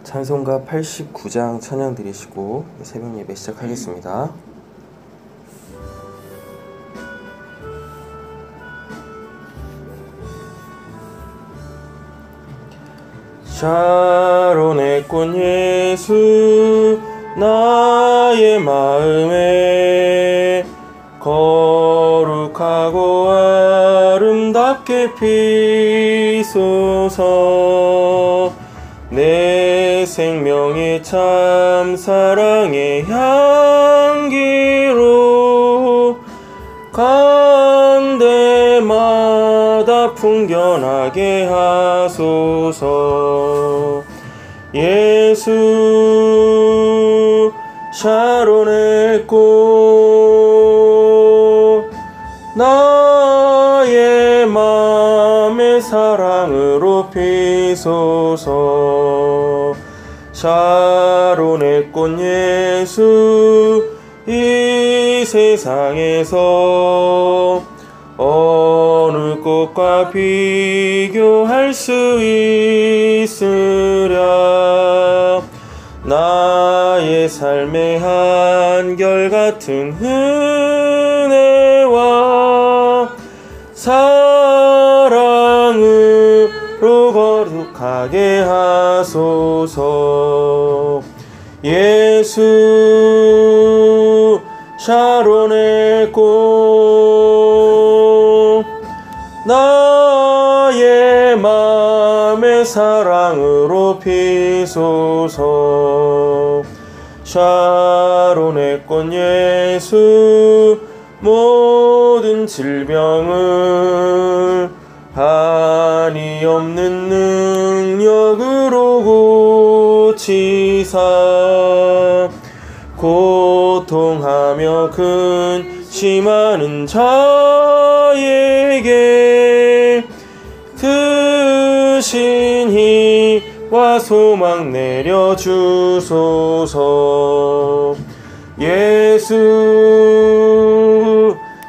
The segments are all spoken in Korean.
찬송가 89장 찬양 드리시고 새벽 예배 시작하겠습니다. 샤론의 꽃 예수 나의 마음에 거룩하고 아름답게 피소서. 내 생명의 참 사랑의 향기로 간 데마다 풍겨나게 하소서. 예수 샤론의 꽃 나의 맘의 사랑으로 피소서. 샤론의 꽃 예수 이 세상에서 어느 꽃과 비교할 수 있으랴. 나의 삶의 한결같은 은혜와 사랑으로 거룩하게 하소서. 예수 샤론의 꽃 나의 맘의 사랑으로 피소서. 샤론의 꽃 예수 모든 질병을 한이 없는 능력으로 고치사 고통하며 근심하는 자에게 크신 희와 소망 내려주소서. 예수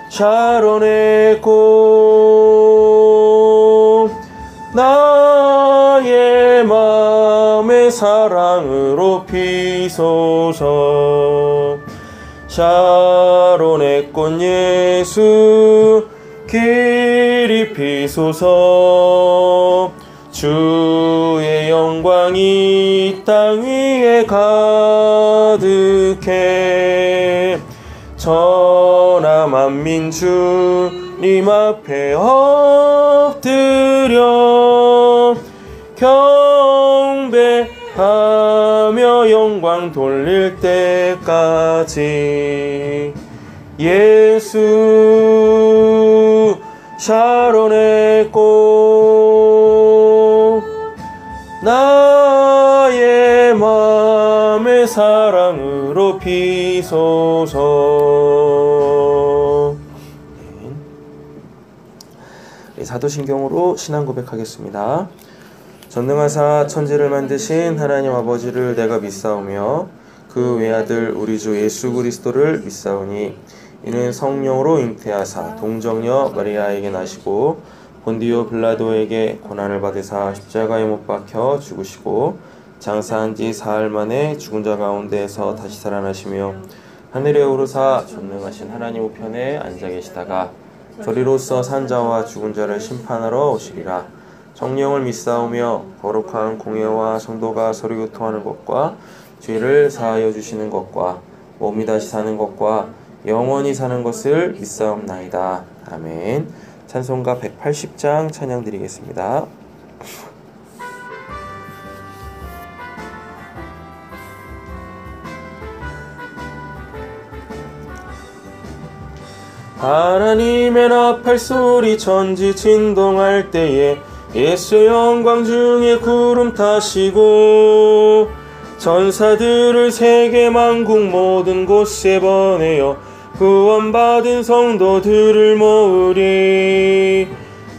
샤론의 꽃 나의 맘의 사랑으로 피소서. 샤론의 꽃 예수 길이 피소서. 주의 영광이 이 땅 위에 가득해 천하 만민 주님 앞에 엎드려 경배하며 영광 돌릴 때까지. 예수 샤론의 꽃 나의 맘의 사랑으로 피소서. 사도신경으로 신앙 고백하겠습니다. 전능하사 천지를 만드신 하나님 아버지를 내가 믿사오며 그 외아들 우리 주 예수 그리스도를 믿사오니 이는 성령으로 잉태하사 동정녀 마리아에게 나시고 본디오 빌라도에게 고난을 받으사 십자가에 못 박혀 죽으시고 장사한 지 사흘 만에 죽은 자 가운데에서 다시 살아나시며 하늘에 오르사 전능하신 하나님 우편에 앉아 계시다가 저리로서 산자와 죽은 자를 심판하러 오시리라. 성령을 믿사오며 거룩한 공예와 성도가 서로 교통하는 것과 죄를 사하여 주시는 것과 몸이 다시 사는 것과 영원히 사는 것을 믿사옵나이다. 아멘. 찬송가 180장 찬양 드리겠습니다. 하나님의 나팔 소리 천지 진동할 때에 예수 영광 중에 구름 타시고 전사들을 세계 만국 모든 곳에 보내어 구원받은 성도들을 모으리.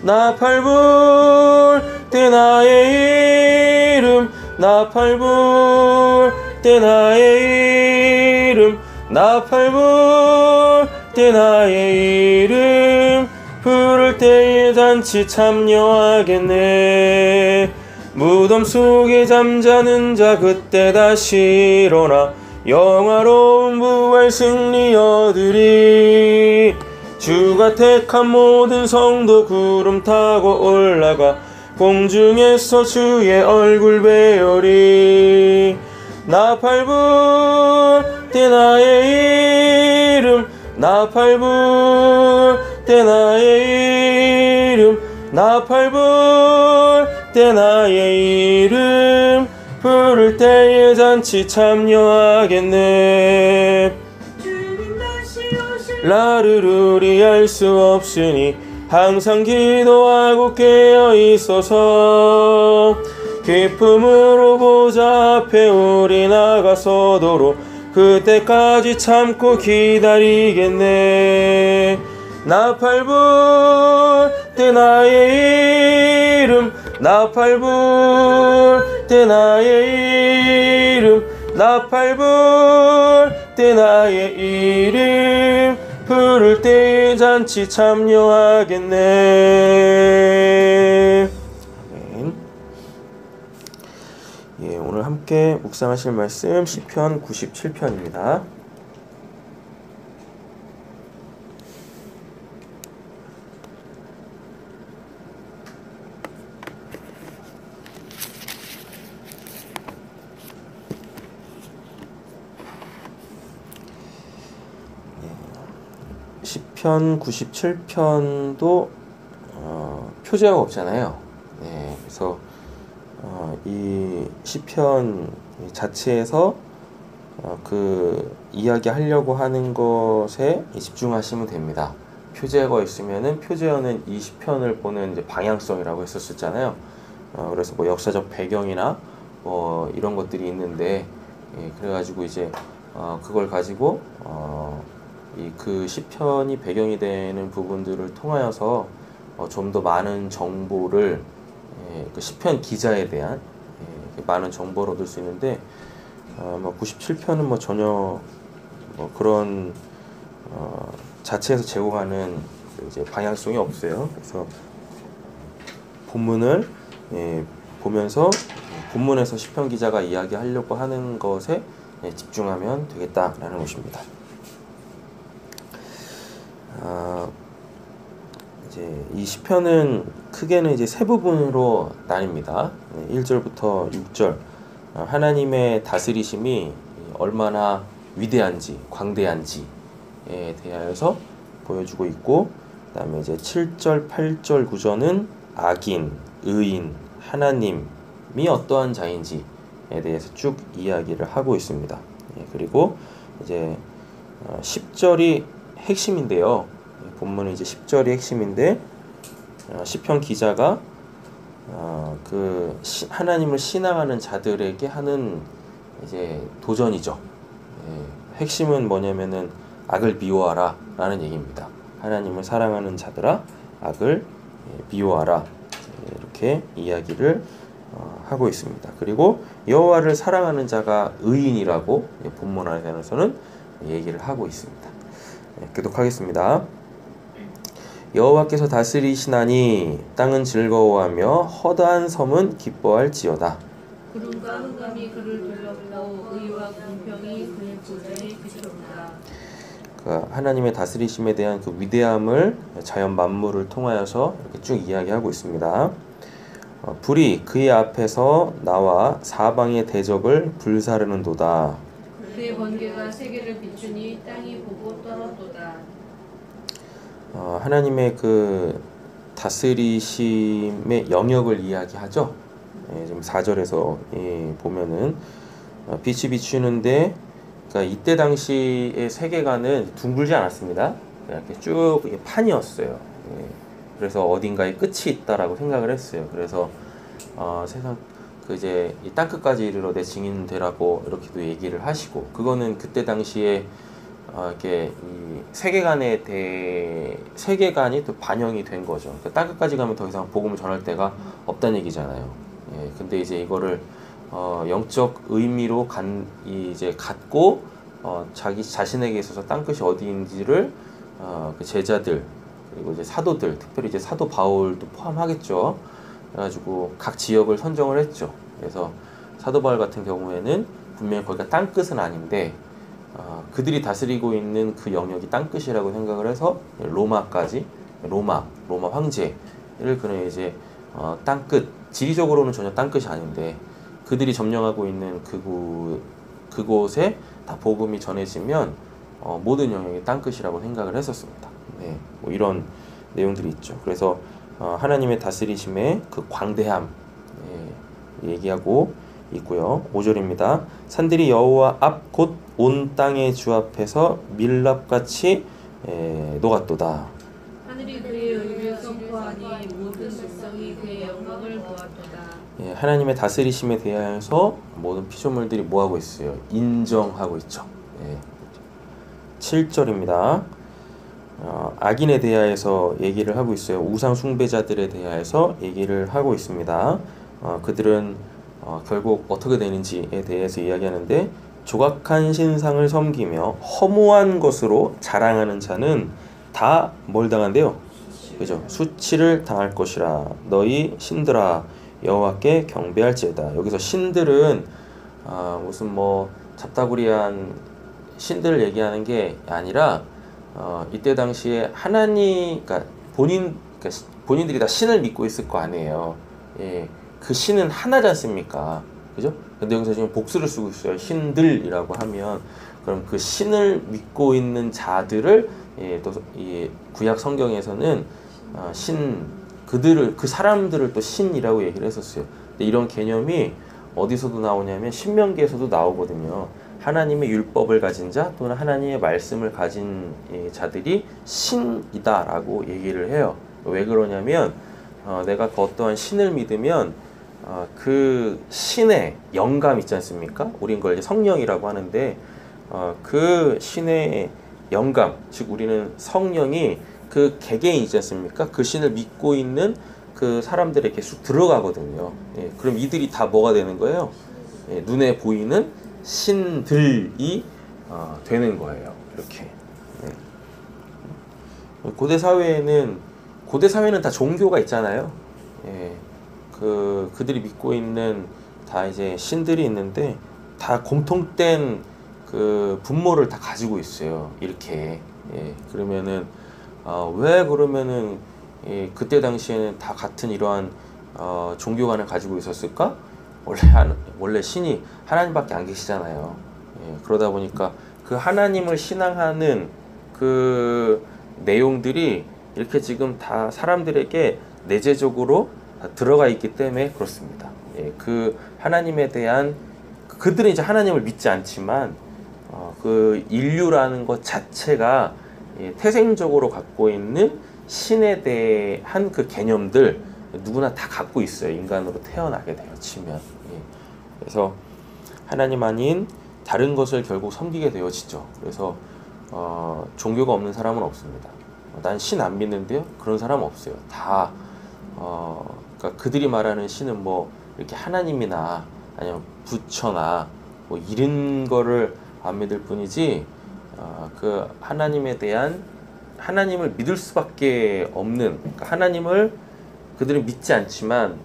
나팔 불 때 나의 이름 나팔 불 때 나의 이름 나팔 불 때 나의 이름 부를 때에 잔치 참여하겠네. 무덤 속에 잠자는 자 그때 다시 일어나 영화로운 부활 승리 얻으리. 주가 택한 모든 성도 구름 타고 올라가 공중에서 주의 얼굴 배우리. 나팔 불 때 나의 이름, 나팔 불 때 나의 이름, 나팔 불 때 나의 이름, 부를 때에 잔치 참여하겠네. 나를 알 수 없으니 항상 기도하고 깨어 있어서 기쁨으로 보좌 앞에 우리 나가서도록 그때까지 참고 기다리겠네. 나팔 불 때 나의 이름, 나팔 불 때 나의 이름, 나팔 불 때 나의 이름, 부를 때에 잔치 참여하겠네. 아멘. 예, 오늘 함께 묵상하실 말씀 시편 97편입니다. 시편 97편도 표제가 없잖아요. 네, 그래서 이 시편 자체에서 그 이야기하려고 하는 것에 집중하시면 됩니다. 표제가 있으면은 표제어는 이 시편을 보는 이제 방향성이라고 했었잖아요. 그래서 뭐 역사적 배경이나 뭐 이런 것들이 있는데, 예, 그래가지고 이제 그걸 가지고 그 시편이 배경이 되는 부분들을 통하여서 좀 더 많은 정보를 그 시편 기자에 대한 많은 정보를 얻을 수 있는데, 97편은 뭐 전혀 그런 자체에서 제공하는 이제 방향성이 없어요. 그래서 본문을 보면서 본문에서 시편 기자가 이야기하려고 하는 것에 집중하면 되겠다라는 것입니다. 이제 이 시편은 크게는 이제 세 부분으로 나뉩니다. 1절부터 6절, 하나님의 다스리심이 얼마나 위대한지, 광대한지에 대하여서 보여주고 있고, 그 다음에 이제 7절, 8절, 9절은 악인, 의인, 하나님이 어떠한 자인지에 대해서 쭉 이야기를 하고 있습니다. 그리고 이제 10절이 핵심인데요. 본문은 이제 10절이 핵심인데, 시편 기자가 하나님을 신앙하는 자들에게 하는 이제 도전이죠. 핵심은 뭐냐면은 악을 미워하라 라는 얘기입니다. 하나님을 사랑하는 자들아 악을 미워하라, 이렇게 이야기를 하고 있습니다. 그리고 여호와를 사랑하는 자가 의인이라고 본문 안에서는 얘기를 하고 있습니다. 교독하겠습니다. 여호와께서 다스리시나니 땅은 즐거워하며 허다한 섬은 기뻐할지어다. 구름과 흑암이 그를 둘렀고 의와 공평이 그의 보좌에 비쳤다. 하나님의 다스리심에 대한 그 위대함을 자연 만물을 통하여서 이렇게 쭉 이야기하고 있습니다. 불이 그의 앞에서 나와 사방의 대적을 불사르는도다. 그의 번개가 세계를 비추니 땅이 보고 떨었도다. 하나님의 그 다스리심의 영역을 이야기하죠. 지금 4절에서 보면은 빛이 비추는데, 그러니까 이때 당시의 세계관은 둥글지 않았습니다. 이렇게 쭉 판이었어요. 그래서 어딘가에 끝이 있다라고 생각을 했어요. 그래서 세상 이제 이 땅끝까지 이르러 내 증인 되라고 이렇게도 얘기를 하시고, 그거는 그때 당시에 이렇게 이 세계관이 또 반영이 된 거죠. 그러니까 땅끝까지 가면 더 이상 복음을 전할 데가 없다는 얘기잖아요. 근데 이제 이거를 영적 의미로 이제 갖고 자기 자신에게 있어서 땅끝이 어디인지를 그 제자들, 그리고 이제 사도들, 특별히 이제 사도 바울도 포함하겠죠. 그래가지고 각 지역을 선정을 했죠. 그래서 사도 바울 같은 경우에는 분명히 거기가 땅끝은 아닌데 그들이 다스리고 있는 그 영역이 땅끝이라고 생각을 해서 로마까지 로마 황제를 그는 이제 땅끝, 지리적으로는 전혀 땅끝이 아닌데 그들이 점령하고 있는 그곳에 다 복음이 전해지면 모든 영역이 땅끝이라고 생각을 했었습니다. 네, 뭐 이런 내용들이 있죠. 그래서 하나님의 다스리심의 그 광대함 얘기하고 있고요. 5절입니다. 산들이 여호와 앞 곧 온 땅의 주 앞에서 밀랍같이 녹았도다. 하늘이 그의 의를 선포하니 모든 백성이 그의 영광을 보았도다. 하나님의 다스리심에 대하여서 모든 피조물들이 뭐하고 있어요? 인정하고 있죠. 7절입니다. 악인에 대하여서 얘기를 하고 있어요. 우상 숭배자들에 대하여서 얘기를 하고 있습니다. 그들은 결국 어떻게 되는지에 대해서 이야기하는데 조각한 신상을 섬기며 허무한 것으로 자랑하는 자는 다 뭘 당한대요? 그죠? 수치를 당할 것이라. 너희 신들아 여호와께 경배할지어다. 여기서 신들은 무슨 뭐 잡다구리한 신들을 얘기하는 게 아니라 이때 당시에 하나님, 그러니까 본인들이 다 신을 믿고 있을 거 아니에요. 그 신은 하나지 않습니까? 그죠? 근데 여기서 지금 복수를 쓰고 있어요. 신들이라고 하면 그럼 그 신을 믿고 있는 자들을 또 이 구약 성경에서는 그 사람들을 또 신이라고 얘기를 했었어요. 근데 이런 개념이 어디서도 나오냐면 신명기에서도 나오거든요. 하나님의 율법을 가진 자 또는 하나님의 말씀을 가진 자들이 신이다라고 얘기를 해요. 왜 그러냐면 내가 그 어떠한 신을 믿으면 그 신의 영감 있지 않습니까? 우린 그걸 이제 성령이라고 하는데 그 신의 영감, 즉 우리는 성령이 그 개개인 있지 않습니까? 그 신을 믿고 있는 그 사람들에게 쑥 들어가거든요. 그럼 이들이 다 뭐가 되는 거예요? 눈에 보이는 신들이 되는 거예요. 이렇게. 고대 사회는 다 종교가 있잖아요. 그들이 믿고 있는 다 이제 신들이 있는데 다 공통된 그 분모를 다 가지고 있어요. 이렇게. 그러면은 왜 그러면은 그때 당시에는 다 같은 이러한 종교관을 가지고 있었을까? 원래 신이 하나님밖에 안 계시잖아요. 그러다 보니까 그 하나님을 신앙하는 그 내용들이 이렇게 지금 다 사람들에게 내재적으로 다 들어가 있기 때문에 그렇습니다. 그 하나님에 대한 그들은 이제 하나님을 믿지 않지만 그 인류라는 것 자체가 태생적으로 갖고 있는 신에 대한 그 개념들 누구나 다 갖고 있어요. 인간으로 태어나게 되어 치면. 그래서 하나님 아닌 다른 것을 결국 섬기게 되어지죠. 그래서 종교가 없는 사람은 없습니다. 난 신 안 믿는데요? 그런 사람은 없어요. 다 그러니까 그들이 말하는 신은 뭐 이렇게 하나님이나 아니면 부처나 뭐 이런 거를 안 믿을 뿐이지 그 하나님에 대한 하나님을 믿을 수밖에 없는, 그러니까 하나님을 그들은 믿지 않지만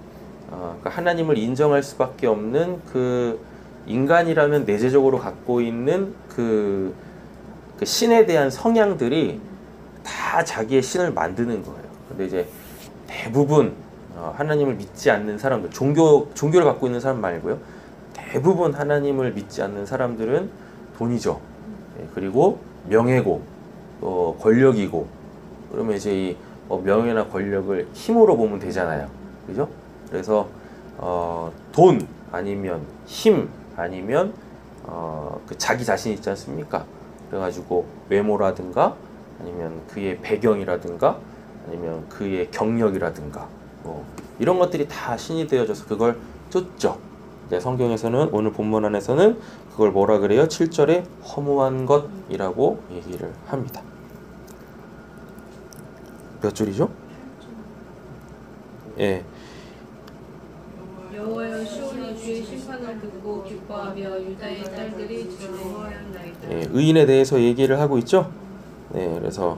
그러니까 하나님을 인정할 수밖에 없는 그 인간이라면 내재적으로 갖고 있는 그 신에 대한 성향들이 다 자기의 신을 만드는 거예요. 근데 이제 대부분 하나님을 믿지 않는 사람들, 종교를 갖고 있는 사람 말고요. 대부분 하나님을 믿지 않는 사람들은 돈이죠. 그리고 명예고 또 권력이고, 그러면 이제 이 명예나 권력을 힘으로 보면 되잖아요. 그죠? 그래서 돈 아니면 힘 아니면 그 자기 자신 있지 않습니까? 그래가지고 외모라든가 아니면 그의 배경이라든가 아니면 그의 경력이라든가 뭐 이런 것들이 다 신이 되어져서 그걸 쫓죠. 성경에서는 오늘 본문 안에서는 그걸 뭐라 그래요? 7절에 허무한 것이라고 얘기를 합니다. 몇 줄이죠? 여호와여 시온이 주의 심판을 듣고 기뻐하며 유다의 딸들이 즐거워하였나이다. 의인에 대해서 얘기를 하고 있죠. 그래서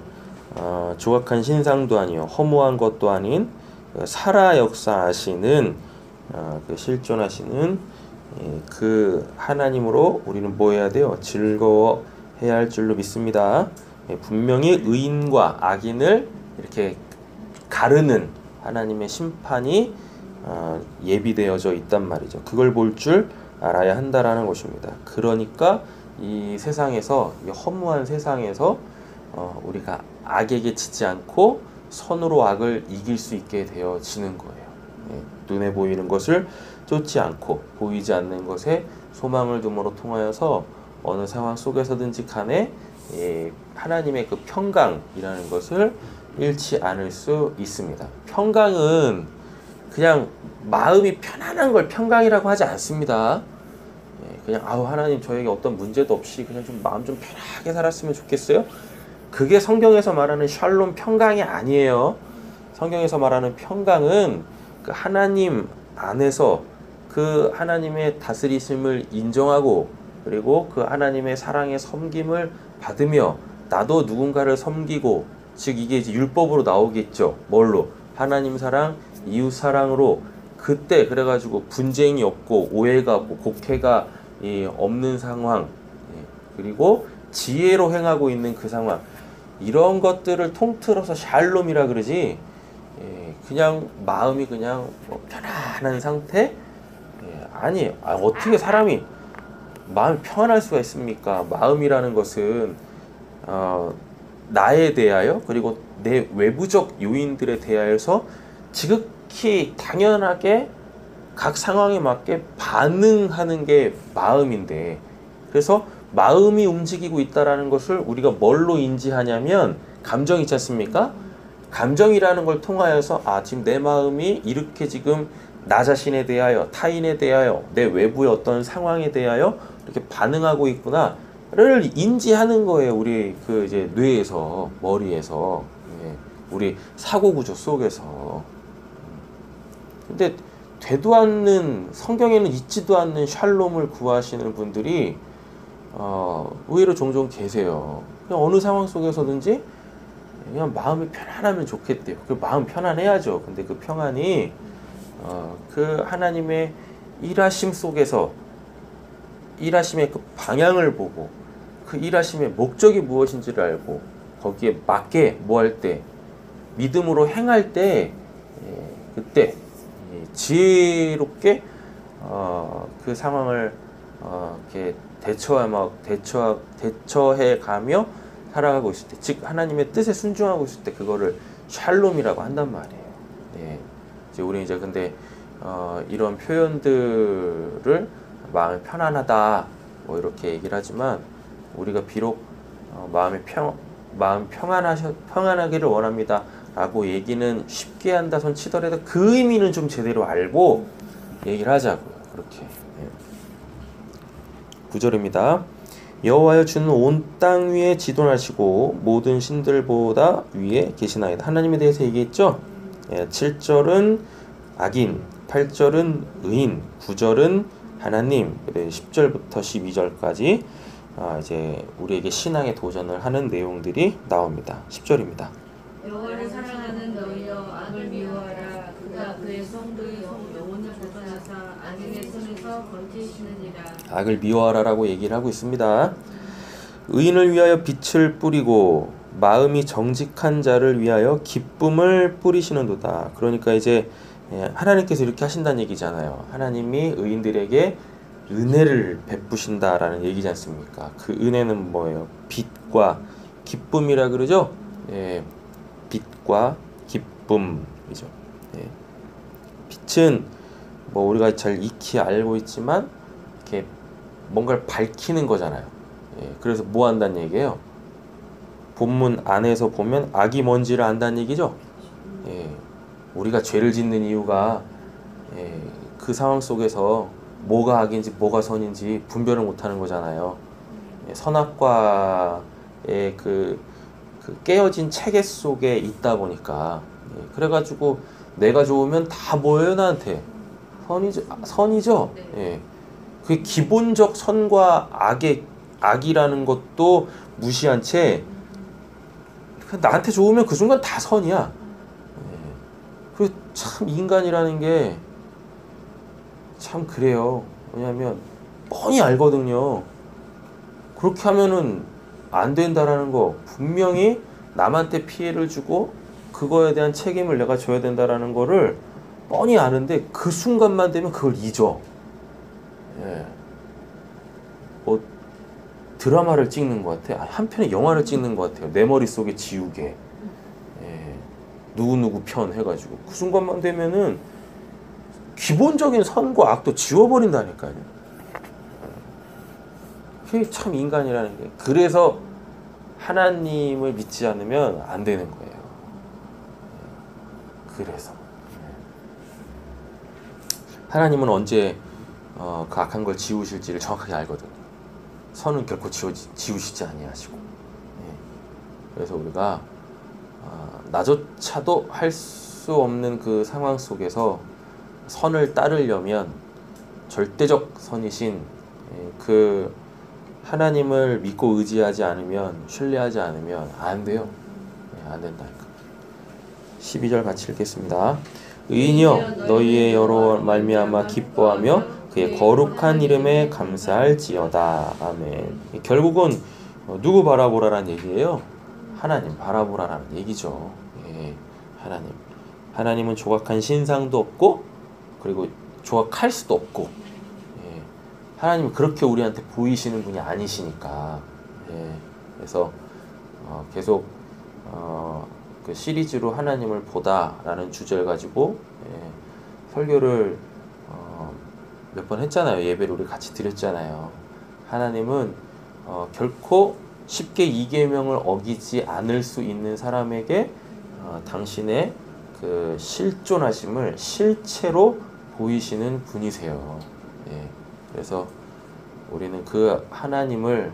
조각한 신상도 아니요 허무한 것도 아닌 살아 역사하시는 그 실존하시는 그 하나님으로 우리는 뭐 해야 돼요? 즐거워해야 할 줄로 믿습니다. 분명히 의인과 악인을 이렇게 가르는 하나님의 심판이 예비되어져 있단 말이죠. 그걸 볼 줄 알아야 한다라는 것입니다. 그러니까 이 세상에서, 이 허무한 세상에서 우리가 악에게 지지 않고 선으로 악을 이길 수 있게 되어지는 거예요. 눈에 보이는 것을 쫓지 않고 보이지 않는 것에 소망을 둠으로 통하여서 어느 상황 속에서든지 간에 하나님의 그 평강이라는 것을 잃지 않을 수 있습니다. 평강은 그냥 마음이 편안한 걸 평강이라고 하지 않습니다. 그냥 하나님 저에게 어떤 문제도 없이 그냥 좀 마음 좀 편하게 살았으면 좋겠어요. 그게 성경에서 말하는 샬롬 평강이 아니에요. 성경에서 말하는 평강은 그 하나님 안에서 그 하나님의 다스리심을 인정하고 그리고 그 하나님의 사랑의 섬김을 받으며 나도 누군가를 섬기고, 즉 이게 이제 율법으로 나오겠죠. 뭘로? 하나님 사랑, 이웃 사랑으로. 그때 그래가지고 분쟁이 없고 오해가 없고 곡해가 없는 상황, 그리고 지혜로 행하고 있는 그 상황, 이런 것들을 통틀어서 샬롬이라 그러지, 그냥 마음이 그냥 편안한 상태? 아니, 어떻게 사람이 마음이 평안할 수가 있습니까? 마음이라는 것은 나에 대하여 그리고 내 외부적 요인들에 대하여서 지극히 당연하게 각 상황에 맞게 반응하는 게 마음인데, 그래서 마음이 움직이고 있다라는 것을 우리가 뭘로 인지하냐면 감정 있지 않습니까? 감정이라는 걸 통하여서 지금 내 마음이 이렇게 지금 나 자신에 대하여, 타인에 대하여, 내 외부의 어떤 상황에 대하여 이렇게 반응하고 있구나를 인지하는 거예요. 우리 그 이제 뇌에서, 머리에서, 우리 사고 구조 속에서. 근데 되도 않는, 성경에는 있지도 않는 샬롬을 구하시는 분들이 의외로 종종 계세요. 그냥 어느 상황 속에서든지 그냥 마음이 편안하면 좋겠대요. 그 마음 편안해야죠. 근데 그 평안이 그 하나님의 일하심 속에서 일하심의 그 방향을 보고 그 일하심의 목적이 무엇인지를 알고 거기에 맞게 뭐 할 때, 믿음으로 행할 때, 그때 지혜롭게 그 상황을 이렇게 대처해 가며 살아가고 있을 때, 즉 하나님의 뜻에 순종하고 있을 때 그거를 샬롬이라고 한단 말이에요. 이제 우리 이제 근데 이런 표현들을 마음이 편안하다 뭐 이렇게 얘기를 하지만, 우리가 비록 마음 평안하기를 원합니다 라고 얘기는 쉽게 한다 손 치더라도 그 의미는 좀 제대로 알고 얘기를 하자고요. 그렇게. 9절입니다. 여호와여 주는 온 땅 위에 지존하시고 모든 신들보다 위에 계시나이다. 하나님에 대해서 얘기했죠. 7절은 악인, 8절은 의인, 9절은 하나님, 10절부터 12절까지 이제 우리에게 신앙의 도전을 하는 내용들이 나옵니다. 10절입니다. 여호와를 사랑하는 너희여 악을 미워하라. 그가 그의 성도의 영혼을 보존하사 악인의 손에서 건지시느니라. 악을 미워하라라고 얘기를 하고 있습니다. 의인을 위하여 빛을 뿌리고 마음이 정직한 자를 위하여 기쁨을 뿌리시는도다. 그러니까 이제 하나님께서 이렇게 하신다는 얘기잖아요. 하나님이 의인들에게 은혜를 베푸신다라는 얘기지 않습니까? 그 은혜는 뭐예요? 빛과 기쁨이라 그러죠? 빛과 기쁨이죠. 빛은 뭐 우리가 잘 익히 알고 있지만 이렇게 뭔가를 밝히는 거잖아요. 그래서 뭐 한다는 얘기예요? 본문 안에서 보면 악이 뭔지를 안다는 얘기죠. 우리가 죄를 짓는 이유가 그 상황 속에서 뭐가 악인지 뭐가 선인지 분별을 못하는 거잖아요. 선악과의 그 깨어진 체계 속에 있다 보니까, 그래가지고 내가 좋으면 다 뭐예요? 나한테 선이죠. 그 기본적 선과 악이라는 것도 무시한 채 나한테 좋으면 그 순간 다 선이야. 그 참 인간이라는 게 참 그래요. 왜냐하면 뻔히 알거든요. 그렇게 하면은 안 된다라는 거, 분명히 남한테 피해를 주고 그거에 대한 책임을 내가 져야 된다라는 거를 뻔히 아는데 그 순간만 되면 그걸 잊어. 예. 뭐 드라마를 찍는 것 같아. 한 편의 영화를 찍는 것 같아요. 내 머릿속에 지우개. 예. 누구누구 편 해가지고 그 순간만 되면은 기본적인 선과 악도 지워버린다니까요. 그게 참 인간이라는 게. 그래서 하나님을 믿지 않으면 안 되는 거예요. 그래서 하나님은 언제 그 악한 걸 지우실지를 정확하게 알거든요. 선은 결코 지우시지 아니하시고. 그래서 우리가 나조차도 할 수 없는 그 상황 속에서 선을 따르려면 절대적 선이신 그 하나님을 믿고 의지하지 않으면, 신뢰하지 않으면 안 돼요. 안 된다니까. 12절 같이 읽겠습니다. 의인이여 너희의 여러 말미암아 기뻐하며 그의 거룩한 이름에 감사할지어다. 아멘. 결국은 누구 바라보라라는 얘기예요? 하나님 바라보라라는 얘기죠. 예, 하나님은 조각한 신상도 없고 그리고 조각할 수도 없고, 예, 하나님은 그렇게 우리한테 보이시는 분이 아니시니까. 예, 그래서 계속 그 시리즈로 하나님을 보다라는 주제를 가지고 설교를 몇 번 했잖아요. 예배를 우리 같이 드렸잖아요. 하나님은 결코 쉽게 이 계명을 어기지 않을 수 있는 사람에게 당신의 그 실존하심을 실체로 보이시는 분이세요. 예, 그래서 우리는 그 하나님을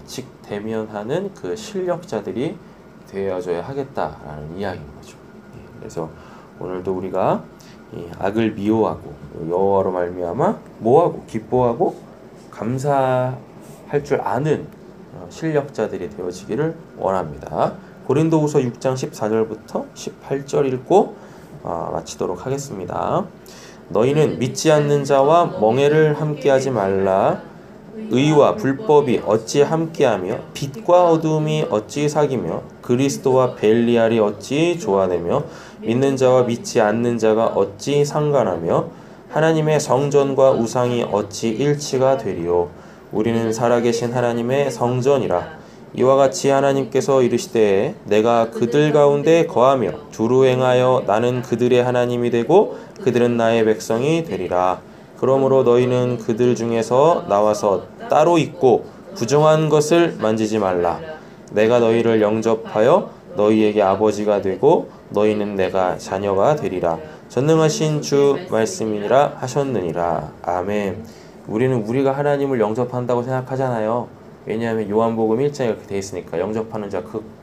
직대면하는 그 실력자들이 되어줘야 하겠다라는 이야기인 거죠. 예, 그래서 오늘도 우리가 이 악을 미워하고 여호와로 말미암아 뭐하고 기뻐하고 감사할 줄 아는 실력자들이 되어지기를 원합니다. 고린도후서 6장 14절부터 18절 읽고 마치도록 하겠습니다. 너희는 믿지 않는 자와 멍에를 함께하지 말라. 의와 불법이 어찌 함께하며 빛과 어두움이 어찌 사귀며 그리스도와 벨리알이 어찌 조화되며 믿는 자와 믿지 않는 자가 어찌 상관하며 하나님의 성전과 우상이 어찌 일치가 되리요. 우리는 살아계신 하나님의 성전이라. 이와 같이 하나님께서 이르시되 내가 그들 가운데 거하며 두루 행하여 나는 그들의 하나님이 되고 그들은 나의 백성이 되리라. 그러므로 너희는 그들 중에서 나와서 따로 있고 부정한 것을 만지지 말라. 내가 너희를 영접하여 너희에게 아버지가 되고 너희는 내가 자녀가 되리라. 전능하신 주 말씀이니라 하셨느니라. 아멘. 우리는 우리가 하나님을 영접한다고 생각하잖아요. 왜냐하면 요한복음 1장에 이렇게 되어 있으니까 영접하는 자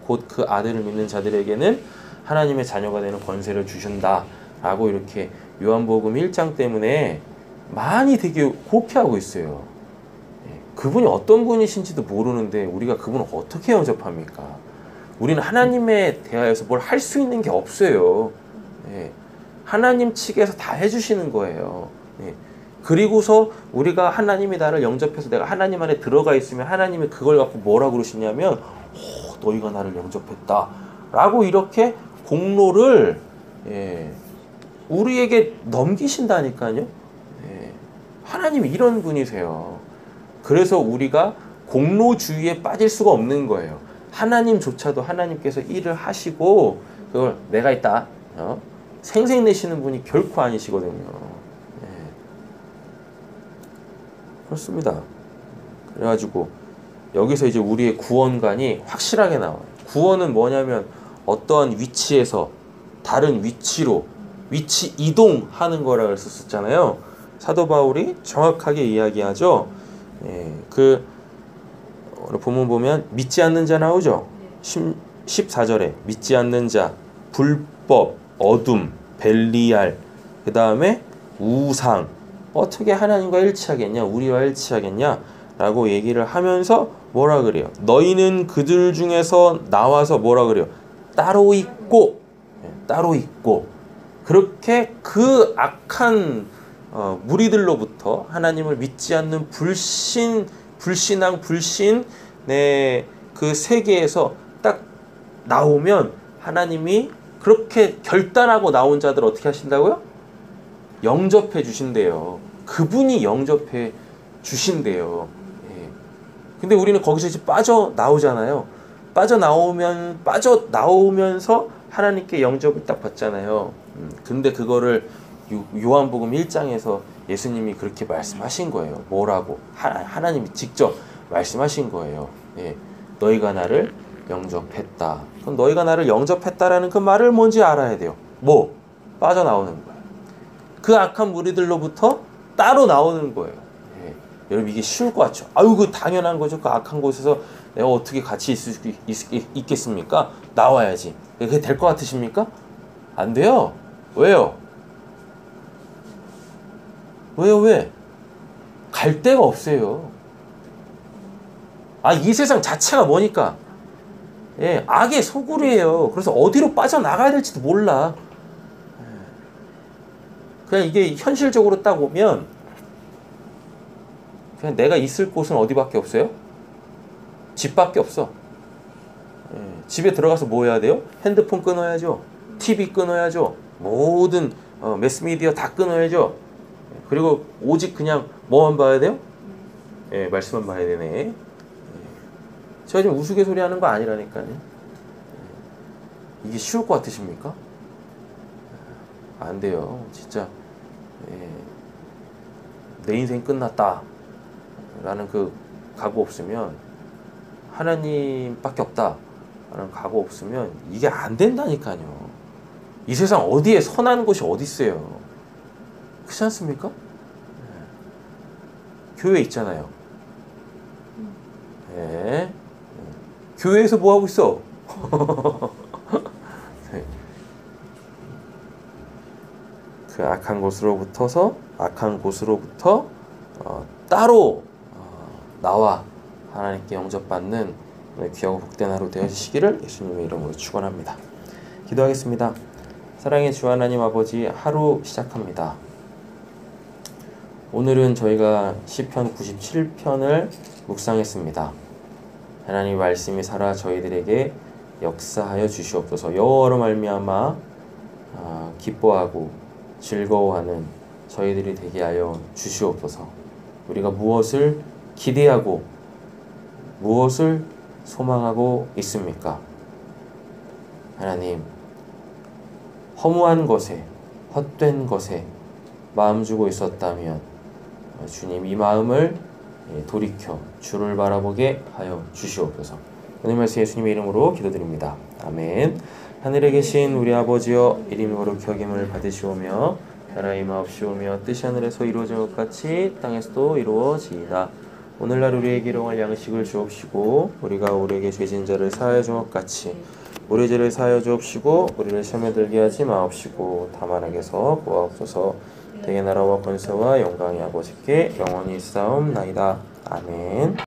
곧 그 아들을 믿는 자들에게는 하나님의 자녀가 되는 권세를 주신다 라고 이렇게 요한복음 1장 때문에 많이 되게 곡해하고 있어요. 그분이 어떤 분이신지도 모르는데 우리가 그분을 어떻게 영접합니까? 우리는 하나님에 대하여서 뭘 할 수 있는 게 없어요. 하나님 측에서 다 해주시는 거예요. 그리고서 우리가 하나님이 나를 영접해서 내가 하나님 안에 들어가 있으면 하나님이 그걸 갖고 뭐라고 그러시냐면 너희가 나를 영접했다 라고 이렇게 공로를 우리에게 넘기신다니까요. 하나님이 이런 분이세요. 그래서 우리가 공로주의에 빠질 수가 없는 거예요. 하나님조차도 하나님께서 일을 하시고 그걸 내가 있다 생색내시는 분이 결코 아니시거든요. 그렇습니다. 그래가지고 여기서 이제 우리의 구원관이 확실하게 나와요. 구원은 뭐냐면 어떠한 위치에서 다른 위치로 위치 이동하는 거라고 썼잖아요. 사도 바울이 정확하게 이야기하죠. 그 본문 보면 믿지 않는 자 나오죠. 14절에 믿지 않는 자, 불법, 어둠, 벨리알, 그 다음에 우상. 어떻게 하나님과 일치하겠냐, 우리와 일치하겠냐 라고 얘기를 하면서 뭐라 그래요? 너희는 그들 중에서 나와서 뭐라 그래요? 따로 있고 그렇게 그 악한 무리들로부터 하나님을 믿지 않는 불신앙, 불신의 그 세계에서 딱 나오면 하나님이 그렇게 결단하고 나온 자들 어떻게 하신다고요? 영접해 주신대요. 그분이 영접해 주신대요. 예. 근데 우리는 거기서 이제 빠져나오잖아요. 빠져나오면서 하나님께 영접을 딱 받잖아요. 근데 그거를 요한복음 1장에서 예수님이 그렇게 말씀하신 거예요. 뭐라고? 하나님이 직접 말씀하신 거예요. 예. 너희가 나를 영접했다. 그럼 너희가 나를 영접했다라는 그 말을 뭔지 알아야 돼요. 뭐? 빠져나오는 거예요. 그 악한 무리들로부터 따로 나오는 거예요. 예. 여러분 이게 쉬울 것 같죠? 아유 그 당연한 거죠. 그 악한 곳에서 내가 어떻게 같이 있을 수 있겠습니까? 나와야지. 그게 될 것 같으십니까? 안 돼요. 왜요? 왜? 갈 데가 없어요. 이 세상 자체가 뭐니까? 예, 악의 소굴이에요. 그래서 어디로 빠져나가야 될지도 몰라. 그냥 이게 현실적으로 딱 오면 그냥 내가 있을 곳은 어디밖에 없어요? 집밖에 없어. 예, 집에 들어가서 뭐 해야 돼요? 핸드폰 끊어야죠. TV 끊어야죠. 모든 매스미디어 다 끊어야죠. 그리고 오직 그냥 뭐만 봐야 돼요? 예, 말씀만 봐야 되네. 예. 제가 지금 우스갯소리 하는 거 아니라니까요. 예. 이게 쉬울 것 같으십니까? 안 돼요. 진짜 예. 내 인생 끝났다 라는 그 각오 없으면, 하나님밖에 없다 라는 각오 없으면 이게 안 된다니까요. 이 세상 어디에 선한 곳이 어디 있어요? 그렇지 않습니까? 교회 있잖아요. 네. 교회에서 뭐 하고 있어? 네. 그 악한 곳으로부터 따로 나와 하나님께 영접받는 귀하고 복된 하루 되어주시기를 예수님의 이름으로 축원합니다. 기도하겠습니다. 사랑의 주 하나님 아버지, 하루 시작합니다. 오늘은 저희가 시편 97편을 묵상했습니다. 하나님 말씀이 살아 저희들에게 역사하여 주시옵소서. 여호와로 말미암아 기뻐하고 즐거워하는 저희들이 되게 하여 주시옵소서. 우리가 무엇을 기대하고 무엇을 소망하고 있습니까? 하나님, 허무한 것에, 헛된 것에 마음 주고 있었다면 주님 이 마음을 돌이켜 주를 바라보게 하여 주시옵소서. 오늘 말씀 예수님의 이름으로 기도드립니다. 아멘. 하늘에 계신 우리 아버지여, 이름이 거룩히 여김을 받으시오며 나라의 임하옵시오며 뜻이 하늘에서 이루어진 것 같이 땅에서도 이루어지이다. 오늘날 우리에게 일용할 양식을 주옵시고 우리가 우리에게 죄진 자를 사하여 준 것 같이 우리 죄를 사하여 주옵시고 우리를 시험에 들게 하지 마옵시고 다만 악에서 구하옵소서. 대개 나라와 권세와 영광이 아버지께 영원히 있사옵나이다. 아멘.